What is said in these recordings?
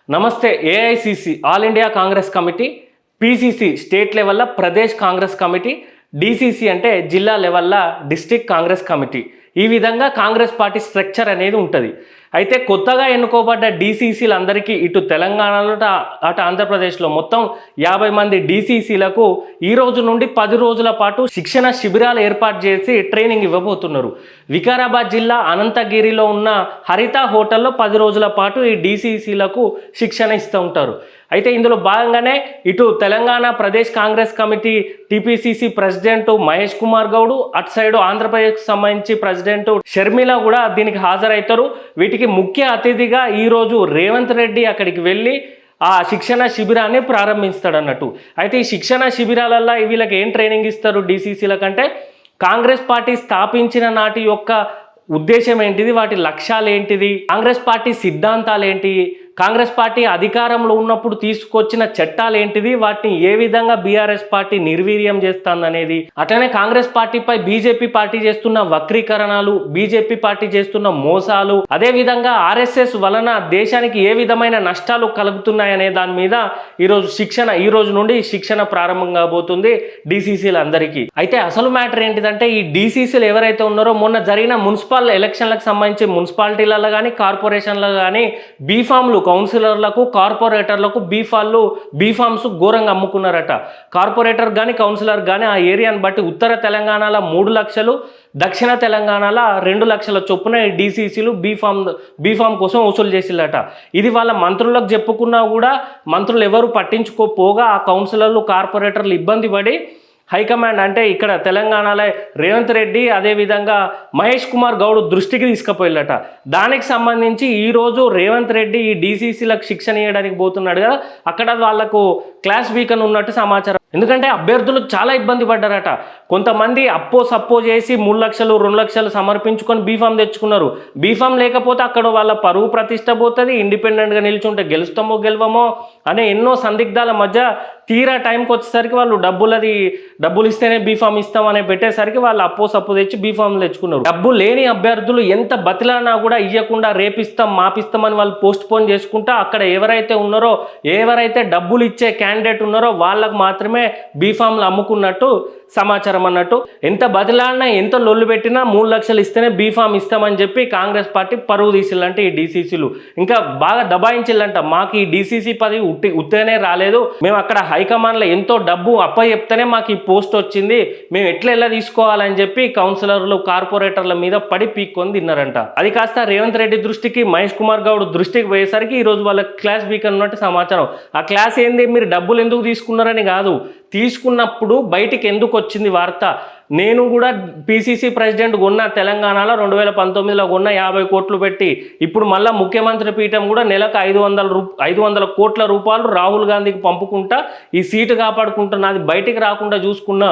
నమస్తే. AICC all India Congress committee, PCC state లెవెల్లో Pradesh Congress committee, DCC అంటే జిల్లా లెవెల్లో డిస్ట్రిక్ట్ కాంగ్రెస్ కమిటీ. ఈ విధంగా కాంగ్రెస్ పార్టీ స్ట్రక్చర్ అనేది ఉంటుంది. అయితే కొత్తగా ఎన్నుకోబడ్డ డీసీసీలందరికీ ఇటు తెలంగాణలో అటు ఆంధ్రప్రదేశ్లో మొత్తం 50 మంది డీసీసీలకు ఈ రోజు నుండి 10 రోజుల పాటు శిక్షణ శిబిరాలు ఏర్పాటు చేసి ట్రైనింగ్ ఇవ్వబోతున్నారు. వికారాబాద్ జిల్లా అనంతగిరిలో ఉన్న హరిత హోటల్లో 10 రోజుల పాటు ఈ డీసీసీలకు శిక్షణ ఇస్తూ ఉంటారు. అయితే ఇందులో భాగంగానే ఇటు Telangana Pradesh Congress committee TPCC president Mahesh Kumar Goud, అటు సైడు ఆంధ్రప్రదేశ్కి సంబంధించి ప్రెసిడెంట్ షర్మిల కూడా దీనికి హాజరవుతారు. వీటికి ముఖ్య అతిథిగా ఈరోజు రేవంత్ రెడ్డి అక్కడికి వెళ్ళి ఆ శిక్షణ శిబిరాన్ని ప్రారంభిస్తాడు అన్నట్టు. అయితే ఈ శిక్షణ శిబిరాలల్లో వీళ్ళకి ఏం ట్రైనింగ్ ఇస్తారు డీసీసీల కంటే, కాంగ్రెస్ పార్టీ స్థాపించిన నాటి యొక్క ఉద్దేశం ఏంటిది, వాటి లక్ష్యాలు ఏంటిది, కాంగ్రెస్ పార్టీ సిద్ధాంతాలు ఏంటి, కాంగ్రెస్ పార్టీ అధికారంలో ఉన్నప్పుడు తీసుకొచ్చిన చట్టాలు ఏంటిది, వాటిని ఏ విధంగా బీఆర్ఎస్ పార్టీ నిర్వీర్యం చేస్తుందనేది, అట్లనే కాంగ్రెస్ పార్టీపై బీజేపీ పార్టీ చేస్తున్న వక్రీకరణలు, బీజేపీ పార్టీ చేస్తున్న మోసాలు, అదే విధంగా ఆర్ఎస్ఎస్ వలన దేశానికి ఏ విధమైన నష్టాలు కలుగుతున్నాయనే దాని మీద ఈ రోజు నుండి శిక్షణ ప్రారంభం కాబోతుంది డీసీసీలందరికీ. అయితే అసలు మ్యాటర్ ఏంటిదంటే, ఈ డీసీసీలు ఎవరైతే ఉన్నారో మొన్న జరిగిన మున్సిపల్ ఎలక్షన్లకు సంబంధించి మున్సిపాలిటీలలో కానీ కార్పొరేషన్లలో కానీ బీఫామ్లు కౌన్సిలర్లకు కార్పొరేటర్లకు బీఫామ్స్ ఘోరంగా అమ్ముకున్నారట. కార్పొరేటర్ కానీ కౌన్సిలర్ కానీ ఆ ఏరియాని బట్టి ఉత్తర తెలంగాణలో 3 లక్షలు, దక్షిణ తెలంగాణలో 2 లక్షల చొప్పున ఈ డీసీసీలు బీఫామ్ కోసం వసూలు చేసిల్లట. ఇది వాళ్ళ మంత్రులకు చెప్పుకున్నా కూడా మంత్రులు ఎవరు పట్టించుకోపోగా ఆ కౌన్సిలర్లు కార్పొరేటర్లు ఇబ్బంది పడి హైకమాండ్ అంటే ఇక్కడ తెలంగాణలో రేవంత్ రెడ్డి అదేవిధంగా మహేష్ కుమార్ గౌడ్ దృష్టికి తీసుకుపోయిల్లట. దానికి సంబంధించి ఈరోజు రేవంత్ రెడ్డి ఈ డీసీసీలకు శిక్షణ ఇవ్వడానికి పోతున్నాడు కదా, అక్కడ వాళ్లకు క్లాస్ వీకన్ ఉన్నట్టు సమాచారం. ఎందుకంటే అభ్యర్థులు చాలా ఇబ్బంది పడ్డారట. కొంతమంది సప్పో చేసి 3 లక్షలు 2 లక్షలు సమర్పించుకొని బీఫామ్ తెచ్చుకున్నారు. బీఫామ్ లేకపోతే అక్కడ వాళ్ళ పరువు ప్రతిష్ట పోతుంది, ఇండిపెండెంట్గా నిల్చుంటే గెలుస్తామో గెలవమో అనే ఎన్నో సందిగ్ధాల మధ్య తీరా టైంకి వచ్చేసరికి వాళ్ళు డబ్బులు ఇస్తేనే బీఫామ్ ఇస్తామని పెట్టేసరికి వాళ్ళు సప్పు తెచ్చి బీఫామ్ తెచ్చుకున్నారు. డబ్బు లేని అభ్యర్థులు ఎంత బతిలానా కూడా ఇవ్వకుండా రేపిస్తాం మాపిస్తామని వాళ్ళు పోస్ట్ పోన్ చేసుకుంటా అక్కడ ఎవరైతే డబ్బులు ఇచ్చే క్యాండిడేట్ ఉన్నారో వాళ్ళకు మాత్రమే బీఫామ్లు అమ్ముకున్నట్టు సమాచారం అన్నట్టు. ఎంత బదిలాడినా ఎంత లొల్లు పెట్టినా 3 లక్షలు ఇస్తేనే బీఫామ్ ఇస్తామని చెప్పి కాంగ్రెస్ పార్టీ పరువు తీసిల్లంటే ఈ డీసీసీలు ఇంకా బాగా దబాయించిల్లంట. మాకు ఈ డీసీసీ పదవి ఉత్తేనే రాలేదు, మేము అక్కడ హైకమాండ్లో ఎంతో డబ్బు చెప్తేనే మాకు ఈ పోస్ట్ వచ్చింది, మేము ఎట్లా తీసుకోవాలని చెప్పి కౌన్సిలర్లు కార్పొరేటర్ల మీద పడి పీక్కొని తిన్నారంట. అది కాస్త రేవంత్ రెడ్డి దృష్టికి మహేష్ కుమార్ గౌడ్ దృష్టికి పోయేసరికి ఈరోజు వాళ్ళ క్లాస్ వీక్ అన్నట్టు సమాచారం. ఆ క్లాస్ ఏంది, మీరు డబ్బులు ఎందుకు తీసుకున్నారని కాదు, తీసుకున్నప్పుడు బయటికి ఎందుకు వచ్చింది వార్త. నేను కూడా పిసిసి ప్రెసిడెంట్ కొన్న తెలంగాణలో 2019లో కొన్న 50 కోట్లు పెట్టి, ఇప్పుడు మళ్ళీ ముఖ్యమంత్రి పీఠం కూడా నెలకు 500 కోట్ల రూపాయలు రాహుల్ గాంధీకి పంపుకుంటా ఈ సీటు కాపాడుకుంటున్నది బయటికి రాకుండా చూసుకున్నా.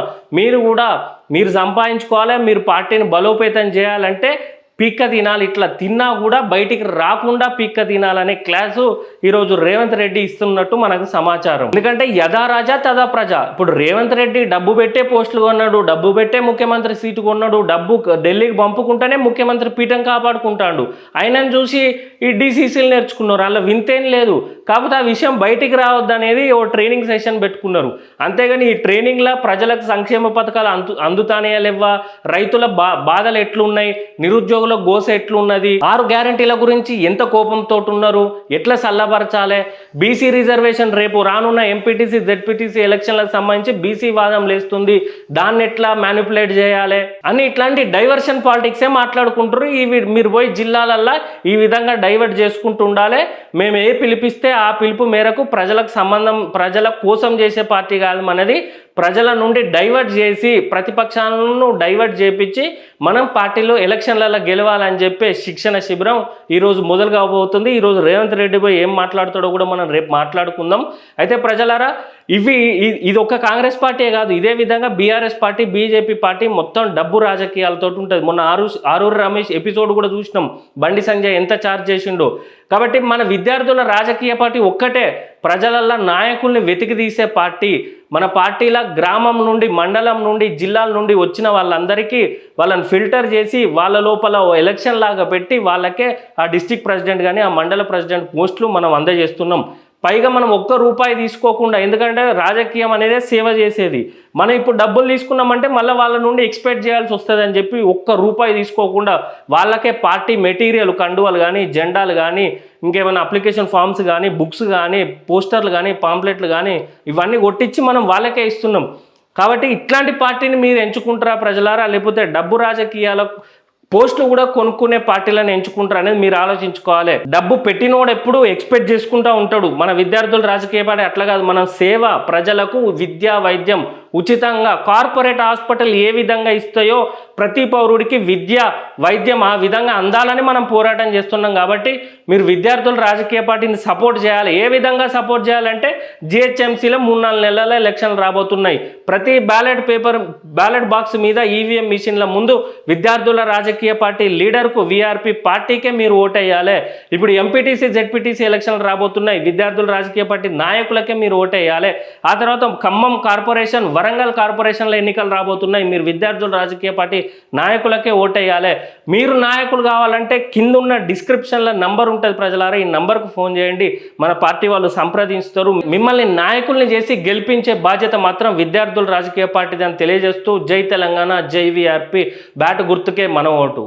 మీరు సంపాదించుకోవాలి, మీరు పార్టీని బలోపేతం చేయాలంటే పీక్క తినాలి, ఇట్లా తిన్నా కూడా బయటికి రాకుండా పీక్క తినాలనే క్లాసు ఈరోజు రేవంత్ రెడ్డి ఇస్తున్నట్టు మనకు సమాచారం. ఎందుకంటే యథా రాజా తదా ప్రజ. ఇప్పుడు రేవంత్ రెడ్డి డబ్బు పెట్టే పోస్టులు కొన్నాడు, డబ్బు పెట్టే ముఖ్యమంత్రి సీటు కొన్నాడు, డబ్బు ఢిల్లీకి పంపుకుంటేనే ముఖ్యమంత్రి పీఠం కాపాడుకుంటాడు. ఆయనను చూసి ఈ డీసీసీలు నేర్చుకున్నారు, అలా వింతేం లేదు. కాకపోతే ఆ విషయం బయటికి రావద్దనేది ఓ ట్రైనింగ్ సెషన్ పెట్టుకున్నారు. అంతేగాని ఈ ట్రైనింగ్లో ప్రజలకు సంక్షేమ పథకాలు అందుతానే లేవా, రైతుల బాధలు ఎట్లున్నాయి, నిరుద్యోగుల గోస ఎట్లున్నది, 6 గ్యారంటీల గురించి ఎంత కోపంతో ఉన్నారు, ఎట్లా చల్లబరచాలి, బీసీ రిజర్వేషన్ రేపు రానున్న ఎంపీటీసీ జెడ్పీటీసీ ఎలక్షన్లకు సంబంధించి బీసీ వాదం లేస్తుంది, దాన్ని ఎట్లా మ్యానిపులేట్ చేయాలి అని ఇట్లాంటి డైవర్షన్ పాలిటిక్సే మాట్లాడుకుంటారు. మీరు పోయి జిల్లాలల్లో ఈ విధంగా డైవర్ట్ చేసుకుంటూ ఉండాలి. మేము ఏ పిలిపిస్తే ఆ పిలుపు మేరకు ప్రజల కోసం చేసే పార్టీ కాదు మనది, ప్రజల నుండి డైవర్ట్ చేసి ప్రతిపక్షాలను డైవర్ట్ చేపించి మనం పార్టీలో ఎలక్షన్లలో గెలవాలని చెప్పే శిక్షణ శిబిరం ఈరోజు మొదలు కాబోతుంది. ఈరోజు రేవంత్ రెడ్డి పోయి ఏం మాట్లాడుతాడో కూడా మనం రేపు మాట్లాడుకుందాం. అయితే ప్రజలారా, ఇది ఒక్క కాంగ్రెస్ పార్టీ కాదు, ఇదే విధంగా బీఆర్ఎస్ పార్టీ బీజేపీ పార్టీ మొత్తం డబ్బు రాజకీయాలతో ఉంటుంది. మొన్న ఆరూరు రమేష్ ఎపిసోడ్ కూడా చూసినాం, బండి సంజయ్ ఎంత ఛార్జ్ చేసిండో. కాబట్టి మన విద్యార్థుల రాజకీయ పార్టీ ఒక్కటే, ప్రజలల్లో నాయకుల్ని వెతికి తీసే పార్టీ, మన పార్టీల గ్రామం నుండి, మండలం నుండి, జిల్లాల నుండి వచ్చిన వాళ్ళందరికీ వాళ్ళని ఫిల్టర్ చేసి వాళ్ళ లోపల ఎలక్షన్ లాగా పెట్టి వాళ్ళకే ఆ డిస్ట్రిక్ట్ ప్రెసిడెంట్ కానీ ఆ మండల ప్రెసిడెంట్ పోస్టులు మనం అందజేస్తున్నాం. పైగా మనం ఒక్క రూపాయి తీసుకోకుండా, ఎందుకంటే రాజకీయం అనేది సేవ చేసేది. మనం ఇప్పుడు డబ్బులు తీసుకున్నామంటే మళ్ళీ వాళ్ళ నుండి ఎక్స్పెక్ట్ చేయాల్సి వస్తుంది అని చెప్పి ఒక్క రూపాయి తీసుకోకుండా వాళ్ళకే పార్టీ మెటీరియల్, కండువలు కానీ, జెండాలు కానీ, ఇంకేమైనా అప్లికేషన్ ఫామ్స్ కానీ, బుక్స్ కానీ, పోస్టర్లు కానీ, పాంప్లెట్లు కానీ ఇవన్నీ కొట్టించి మనం వాళ్ళకే ఇస్తున్నాం. కాబట్టి ఇట్లాంటి పార్టీని మీరు ఎంచుకుంటారా ప్రజలారా, లేకపోతే డబ్బు రాజకీయాల పోస్టులు కూడా కొనుక్కునే పార్టీలను ఎంచుకుంటారు అనేది మీరు ఆలోచించుకోవాలి. డబ్బు పెట్టినోడు ఎప్పుడు ఎక్స్పెక్ట్ చేసుకుంటూ ఉంటాడు. మన విద్యార్థులు రాజకీయ పార్టీ అట్లా కాదు. మనం సేవ, ప్రజలకు విద్య, వైద్యం ఉచితంగా కార్పొరేట్ హాస్పిటల్ ఏ విధంగా ఇస్తాయో ప్రతి పౌరుడికి విద్య, వైద్యం ఆ విధంగా అందాలని మనం పోరాటం చేస్తున్నాం. కాబట్టి మీరు విద్యార్థులు రాజకీయ పార్టీని సపోర్ట్ చేయాలి. ఏ విధంగా సపోర్ట్ చేయాలంటే జిహెచ్ఎంసీలో 3-4 నెలల ఎలక్షన్లు రాబోతున్నాయి. ప్రతి బ్యాలెట్ బాక్స్ మీద ఈవీఎం మిషన్ల ముందు విద్యార్థుల రాజకీయ పార్టీ లీడర్కు, వీఆర్పీ పార్టీకే మీరు ఓటేయాలి. ఇప్పుడు ఎంపీటీసీ, జెడ్పీటీసీ ఎలక్షన్లు రాబోతున్నాయి. విద్యార్థుల రాజకీయ పార్టీ నాయకులకే మీరు ఓటేయాలి. ఆ తర్వాత ఖమ్మం కార్పొరేషన్, వరంగల్ కార్పొరేషన్ల ఎన్నికలు రాబోతున్నాయి. మీరు విద్యార్థుల రాజకీయ పార్టీ నాయకులకే ఓటేయాలి. మీరు నాయకులు కావాలంటే కింద ఉన్న డిస్క్రిప్షన్లో నంబర్ ఉంటుంది ప్రజలారా, ఈ నంబర్కు ఫోన్ చేయండి. మన పార్టీ వాళ్ళు సంప్రదిస్తారు. మిమ్మల్ని నాయకుల్ని చేసి గెలిపించే బాధ్యత మాత్రం విద్యార్థుల రాజకీయ పార్టీది అని తెలియజేస్తూ జై తెలంగాణ, జై వీఆర్పీ, బ్యాట్ గుర్తుకే మన ఓటు.